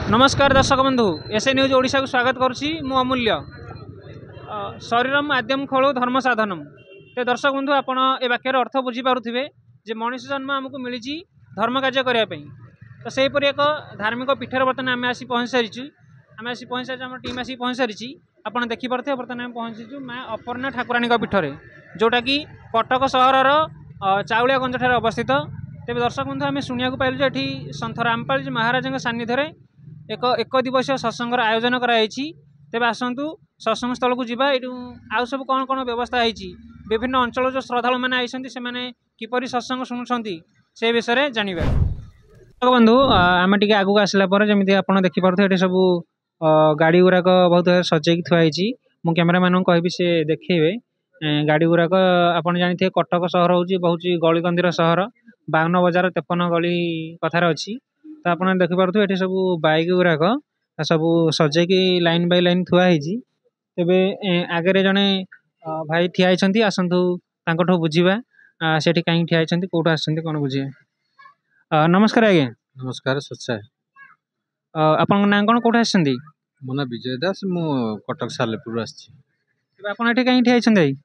नमस्कार दर्शक बंधु एसए न्यूज ओडिशा को स्वागत करुच्ची मु अमूल्य शरीरम आद्यम खो धर्म साधनम। तो दर्शक बंधु आपण ए वाक्यर अर्थ बुझीपे जे मनुष्य जन्म आमको मिली धर्म कार्य करने। तो सेहीपरि एक धार्मिक पीठर बर्तमान आम आसी पहुँच सारी आम आसी पहुँच सारी आम टीम आसी पहुँच सारी आप देखिपे बर्तमान आम पहुँचीचु माँ अपर्णा ठाकुराणी पीठर जोटा कि कटक सहर चाउलियागंज ठारे अवस्थित। तेज दर्शक बंधु आम शुणा पाइलु ये सन्थ रामपाल जी महाराज सानिध्य एक दिवसीय सत्संगर आयोजन कराई। तेज आसतु सत्संग स्थल को जीवा ये आउ सब कौन कौन व्यवस्था होती विभिन्न अंचल जो श्रद्धालु मैंने आइसंती से माने किपरि सत्संग शुणुंट से विषय में जानिबा। बंधु आम टे आगू आसला जमी आप देखिपे ये सब गाड़ी गुराक बहुत सजेक थुआई। मु कैमेरा मैन कहि से देखेबे गाड़ी गुराक आप जानी कटक सहर हूँ बहुत गलिकंदीर सहर 52 बजार 53 गली कथार अच्छी। तो आप देखिपे ये सब बाइक गुराक सब सजेकी लाइन बाय लाइन थुआई। तेबे आगे जड़े भाई ठिया होती आसतु बुझा से कहीं ठिया होती कौट आस कौन बुझे। नमस्कार आज्ञा। नमस्कार सच्चाई आप ना कौन कौट आस मो ना विजय दास मु कटक सालेपुर आपड़ी कहीं ठिया होती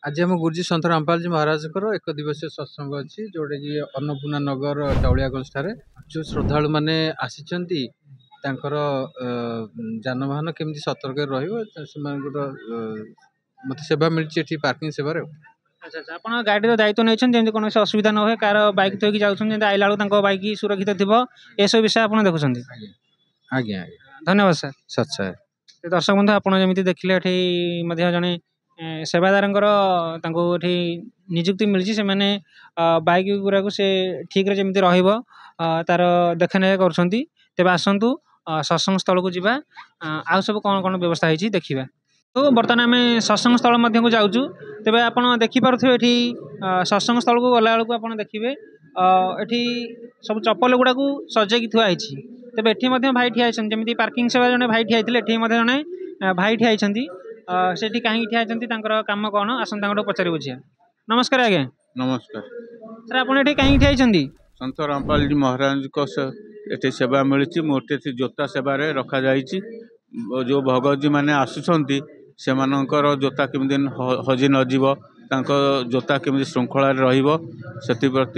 आज आम गुरुजी सन्थ रामपाल जी महाराज एक दिवसीय सत्संग अच्छी जोटा कि अन्नपूर्णा नगर चाउलियागंज ठारे जो श्रद्धालु मैंने आसी जानवाहन केमती सतर्क मत सेवा मिली पार्किंग सेवार। अच्छा अच्छा आप गाड़ी दायित्व नहीं कौन असुविधा न हुए कार बैक थोक जाऊँ आइला बेलू बैक सुरक्षित थी यह विषय आप देखुं। आज्ञा धन्यवाद सर। सच्चा दर्शक बंधु आपड़ी देखिले ये जड़े सेवादार निजुक्ति मिली से मैंने बैक गुराक से ठीक रे जमी तार देखा कर। तेज आसतु सत्संग स्थल को जीवा आउ सब कौन कौन व्यवस्था होती देखा। तो बर्तमान आम सत्संग स्थल को जाऊँ तेज आप देखिपे ये सत्संग स्थल को गला बेलू आप देखिए ये सब चप्पल गुड़ाक सजेकी थुआई। तेज ये भाई ठिया जमी पार्किंग सेवा जड़े भाई ठिया ये जड़े भाई ठिया से कहीं ठिया कम कौन आस पचारि बुझिया। नमस्कार आज्ञा। नमस्कार सर आप कहीं ठिया सन्थ रामपाल जी महाराज को ये सेवा मिली मूर्ति जोता सेवार रखा जो भगत जी मैंने आसुंच से जोता केमी हजि नजीव जोता केमी श्रृंखला रही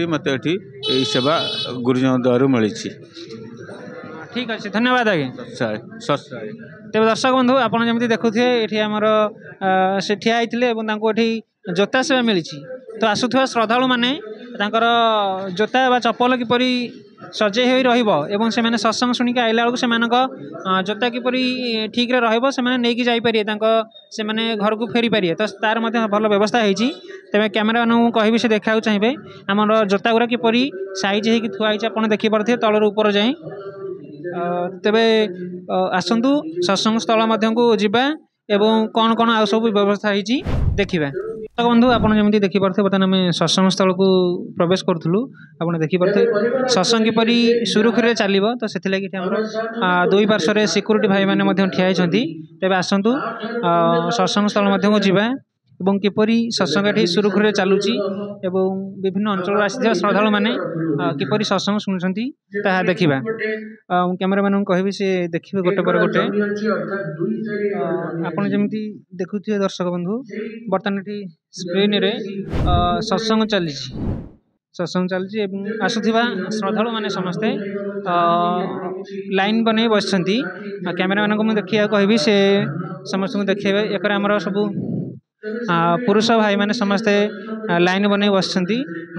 मत ये सेवा गुरुजन द्वारा मिली। ठीक अच्छे धन्यवाद आज्ञा। तेज दर्शक बंधु आप जमी देखुए ये आमर से ठिया होते जोता सेवा मिली। तो आसुवा श्रद्धालु मैंने जोता बा चप्पल किपरि सजे हो से सत्संग शुणिक आइला बेलू से जोता किपरि ठीक रे रहिबो से नहीं जापारे से घर को फेरी पारे। तो तार भल व्यवस्था होती। तेज कैमेरा मैन कहि से देखा चाहिए आमर जोता गुरा किपरि साइज होगी थुआई आप देखिपे तलर ऊपर जाए। तेबे आसतु सत्संग स्थल को जीवा एवं कौन कौन आउ सब व्यवस्था होती देखा। बंधु आप जमी देखिपे बर्तमान आम सत्संग स्थल को प्रवेश करूँ आप देखिपे सत्संग किपरि सुरुखुरी चलो। तो से दुई पार्श्व सिक्यूरीटी भाई मैंने ठिया होती। तेज आसतु सत्संग स्थल को जीवा एवं किपरि सत्संग ये सुरुखुरी चलुची एवं विभिन्न अंचल आसी श्रद्धालु मैंने किपरि सत्संग शुणुंट ताहा देखा। कैमेरा मैन कहि से देखिए गोटे पर गोटे आपड़ जमी देखुए दर्शक बंधु बर्तमान ये स्क्रीन रे सत्संग चली आसुवा श्रद्धालु मैंने समस्ते लाइन बन बस कैमेरा मैन को मुझे देखा कहि से समस्त देखे एक सब पुरुष भाई मैंने समस्ते लाइन बन बस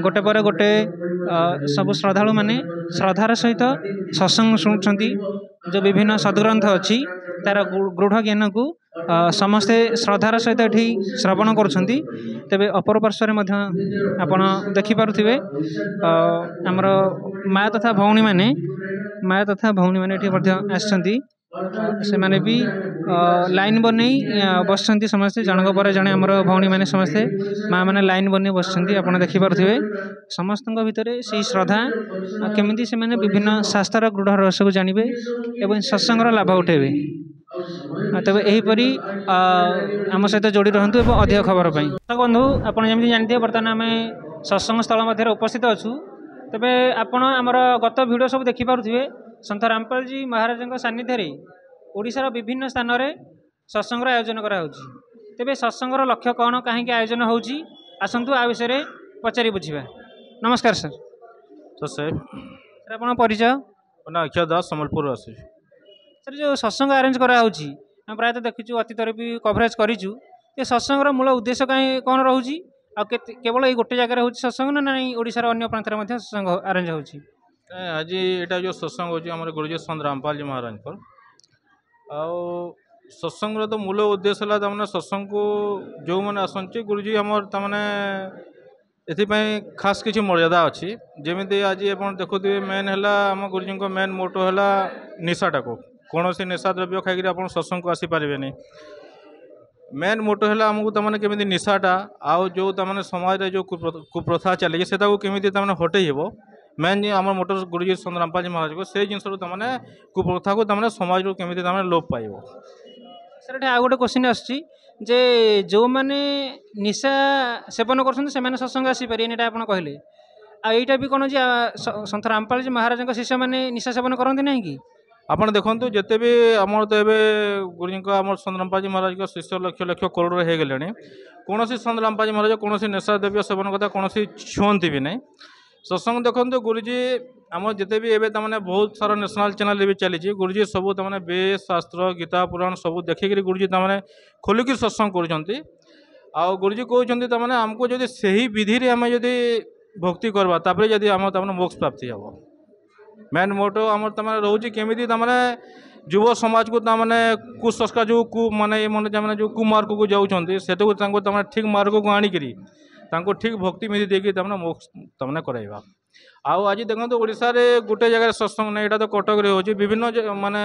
गोटे पर गोटे सब श्रद्धालु मैंने श्रद्धार सहित सत्संग शुणुंट जो विभिन्न सद्ग्रंथ अच्छी तार गूढ़ ज्ञान को समस्ते श्रद्धार सहित ये श्रवण करुँच। तेरे अपर पार्श्वर आप देखिपे आमर माँ तथा भौणी मैंने से माने भी लाइन बन बस समस्ते जनक पर जड़े आम भौणी मैंने समस्ते माँ मैंने लाइन बन बस आप देखिपे समस्त भितर से श्रद्धा केमी से विभिन्न शास्त्र गूढ़ रहस्य को जानवे और सत्संगर लाभ उठेबे। तेज यहीपरि आम सहित जोड़ी रुँ और अधिक खबर पाई। बंधु आप जमी जानते बर्तमान आम सत्संग स्थल मध्य उपस्थित अच्छु तेबे आपण आमर गत भिडियो सब देखिपे सन्थ रामपाल जी महाराज सानिध्य ओडिशार विभिन्न स्थान में सत्संगर आयोजन कराऊँच तेरे सत्संगर लक्ष्य कौन कहीं आयोजन होउची आसतु आ विषय में पचारि बुझा। नमस्कार सर। तो सर सर आप परिचय? अक्षय दास सम्बलपुर आसी। सर जो सत्संग आरेंज कराऊँच प्रायतः देखु अतीत भी कभरेज करूँ ये सत्संगर मूल उद्देश्य कहीं कौन रोचे आ केवल ये गोटे जगह हो सत्संग ना नहीं ओडिशार अन्य प्रांत में सत्संग आरेंज हो? आज यहाँ जो सत्संग होम गुरुजी संत रामपाल जी महाराज को सत्संग तो मूल उद्देश्य है तमें सत्संग को जो मैंने आसुच्चे गुरुजी आमर तमें एपाई खास किसी मर्यादा अच्छी जमी आज आप देखुए मेन है आम गुरुजी को मेन मोटो है निशाटा को कौन सी निशा द्रव्य खाई आप सत्संग को आसीपारे नहीं मेन मोटो है आमको तमें केमी निशाटा आउ जो तमें समाज में जो कुप्रथा चली से केमी तमें हटई हे मेन आम मोटो गुरुजी संत रामपाल जी महाराज को से जिन तमें कुप्रथा को तमें समाज को केमी तमें लोप पाइब। सर आ गोटे क्वेश्चन आसुच्ची जे जो मैंने निशा सेवन कर सत्संग आसीपारे आप कहले आईटा भी कौन जी संत रामपाल जी महाराज शिष्य मैंने निशा सेवन करते ना कि आपड़ देखो जिते भी आमर तो ये गुरुजी को आम संत रामपाल जी महाराज को शिष्य लक्ष लक्ष करोड़ हो गले कौन संत रामपाल जी महाराज कौन निशा द्रव्य सेवन करता कौन छुअंती भी नहीं सत्संग देखो गुरुजी आम जिते भी एवं तमें बहुत सारा नेशनल चैनल भी चली गुरुजी सब तमें वेद शास्त्र गीता पुराण सब देखिक गुरुजी तमें खोलिक सत्संग कर गुरुजी कहते तमें आमको जब से ही विधि आम जब भक्ति करवा तापर जब आम तमें मोक्ष प्राप्ति हम मेन मोटो आम तमें रोचे केमी तमें युव समाज को तमें कुसंस्कार जो माने मैंने जो कुमार्ग को जाऊँच से तमें ठीक मार्ग को आणिकी ठीक भक्ति विधि देकी तमें मोक्ष तमें कराइबा। आउ आज देखो ओडिशा रे गोटे जगह सत्संग नहीं यहाँ तो कटक रे होची विभिन्न माने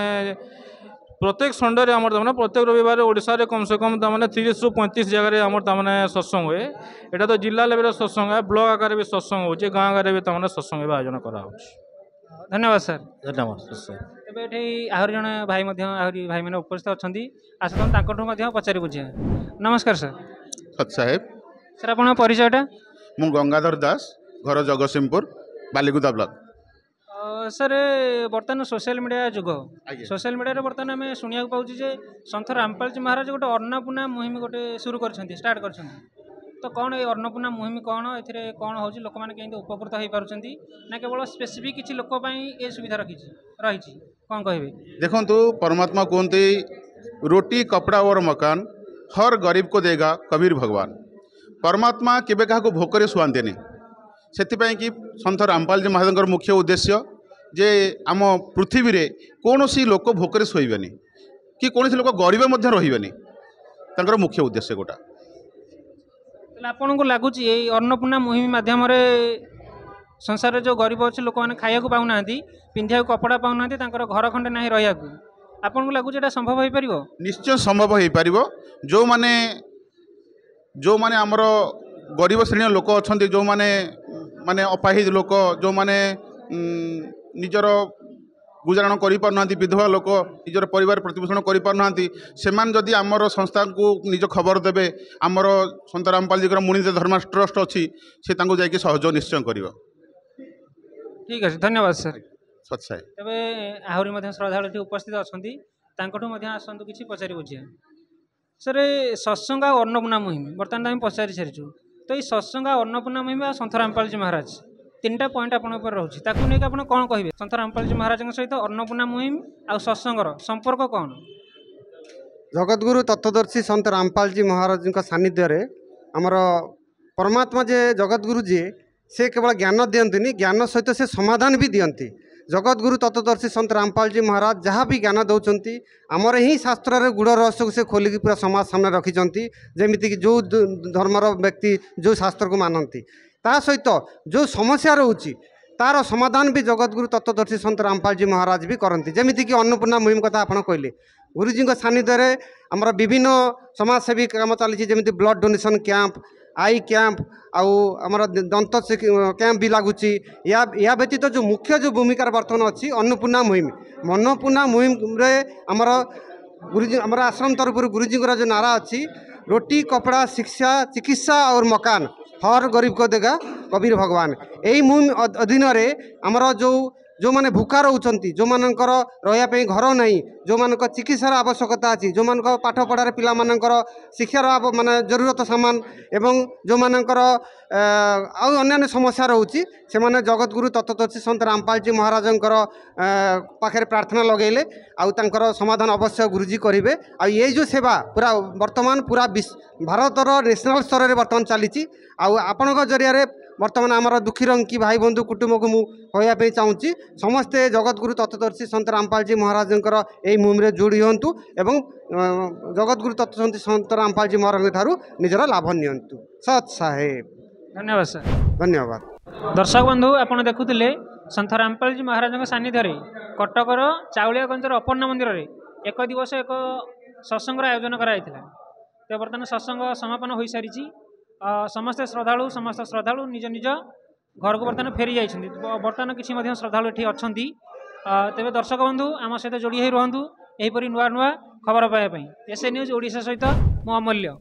प्रत्येक संडे रे आमर तमें प्रत्येक रविवार ओडिशा रे कम से कम तमें 30 ରୁ 35 जगह आमर तमें सत्संग हुए यहाँ तो जिला लेवल सत्संग है ब्लॉक आकार भी सत्संग होची गाँव आकार भी तमें सत्संग आयोजन करा। धन्यवाद सर। धन्यवाद सर। तेज ये आहरी जड़े भाई आहरी भाई मैंने उपस्थित अच्छा आसतु पचारि बुझे। नमस्कार सर। सत साहेब। सर आप परिचयटा? मु गंगाधर दास घर जगतसिंहपुर बालीगुदा ब्लॉक। सर बर्तमान सोशल मीडिया जुग सोशल मीडिया बर्तमान आम शुणा पाँच संत रामपाल जी महाराज गोटे अन्नपूर्णा मुहिम गोटे शुरू कर स्टार्ट कर तो कौन ये अन्नपूर्णा मुहिम कौन ए कौन हो लोक मैंने कहीं उपकृत हो पार्टी ना केवल स्पेसिफिक किसी लोक ये सुविधा रही कौन कहे? देखो परमात्मा कहते रोटी कपड़ा और मकान हर गरीब को देगा कबीर भगवान। परमात्मा केबे क्या भोकर शुआते से कि संत रामपाल जी महाराज मुख्य उद्देश्य जे आम पृथ्वी रे कौन सी लोक भोकर शोबेनि कि कौन सी लोक गरीब रही मुख्य उद्देश्य गोटा। आपन को लगुच अन्नपूर्णा मुहिम मध्यम संसार जो गरीब अच्छे लोक मैंने खाया पाऊना पिंधा कपड़ा पाऊना घर खंडे ना रहा आपन को लगुच संभव हो पार? निश्चय संभव हो पार। जो माने आमर गरीब श्रेणी लोक अच्छा जो माने माने अपाहिज लोक जो माने निजर गुजारण करना विधवा लोक निजर परिवार प्रतिपोषण करना से आमर संस्था को निज खबर देवे आमर संत रामपाल जी मुनि धर्मा ट्रस्ट अच्छी से जाकि सहयोग निश्चय कर। ठीक है धन्यवाद सर। सत्साई तेरे आहरी श्रद्धा उपस्थित अच्छा आसतु किसी पचारि बुझे। सर सत्संग अन्नपूर्णा मुहिम बर्तमान आम पचारि सारी तो ये सत्संग अन्नपूर्णा मुहिम संत रामपाल जी महाराज 3टा पॉइंट आप रोचे नहीं आप कौन कहे संत रामपाल जी महाराज सहित अन्नपूर्णा मुहिम आ सत्संगर संपर्क कौन? जगतगुरु तत्वदर्शी संत रामपाल जी महाराज सानिध्य आमर परमात्मा जे जगतगुरु जी से केवल ज्ञान दियंती ज्ञान सहित से समाधान भी दियंती। जगतगुरु तत्वदर्शी संत रामपाल जी महाराज जहाँ भी ज्ञान दौरान आमर ही शास्त्र गुड़ रहस्य को से खोलिक पूरा समाज सामने रखिंट जमीक जो धर्मर व्यक्ति जो शास्त्र को मानती ता सहित जो समस्या रोचे तार समाधान भी जगतगुरु तत्वदर्शी संत रामपाल जी महाराज भी करती जमीक अन्नपूर्णा मुहिम कथा आप कहले गुरुजी सानिध्य आमर विभिन्न समाजसेवी काम चली जमी blood donation camp I camp आमर दंत कैंप भी लगुच या व्यतीत जो मुख्य जो भूमिका बर्तमान अच्छी अन्नपूर्णा मुहिम रे आमर गुरुजी आमर आश्रम तरफ गुरुजी जो नारा अच्छी रोटी कपड़ा शिक्षा चिकित्सा और मकान हर गरीब को देगा कबीर भगवान यही मुहिम अधीन आमर जो माने भूखा रोचंती जो मानकर रहिया पे घर नहीं जो मानक चिकित्सार आवश्यकता अच्छी जो मानक पाठ पढ़ार पिला मानकर शिक्षार माने जरूरत सामान एवं जो मानकर अन्य समस्या रोची से माने जगतगुरु तत्वदर्शी संत रामपाल जी महाराजंकर पाखे प्रार्थना लगेले आउर समाधान अवश्य गुरुजी करेंगे आ ये जो सेवा पूरा वर्तमान पूरा भारतर नेशनल स्तर में बर्तमान चली आपण जरिया बर्तमान आमर दुखी रंकी भाई बंधु कुटुंब को मुझे चाहूँगी समस्ते जगतगुरु तत्वदर्शी संत रामपाल जी महाराजंकर यही मुहिम जोड़ी हूँ एवं जगतगुरु तत्वदर्शी संत रामपाल जी महाराज ठारू निजर लाभ नियंतु सत साहेब। धन्यवाद सर। धन्यवाद। दर्शक बंधु आपड़ देखुले संत रामपाल जी महाराज सानिध्य कटकर चाउलियागंजर अपर्णा मंदिर में एक दिवस एक सत्संग आयोजन कराई तो बर्तमान सत्संग समापन हो सारी समस्त श्रद्धालु निज निज घर को बर्तमान फेरी जाइछन्ति बर्तमान किसी श्रद्धालु ये अच्छा तेरे दर्शक बंधु आम सहित जोड़ी रुहतु यहीपरि नुआ नुआ खबर पाइबापी एसए न्यूज ओडिशा सहित मो अमूल्य।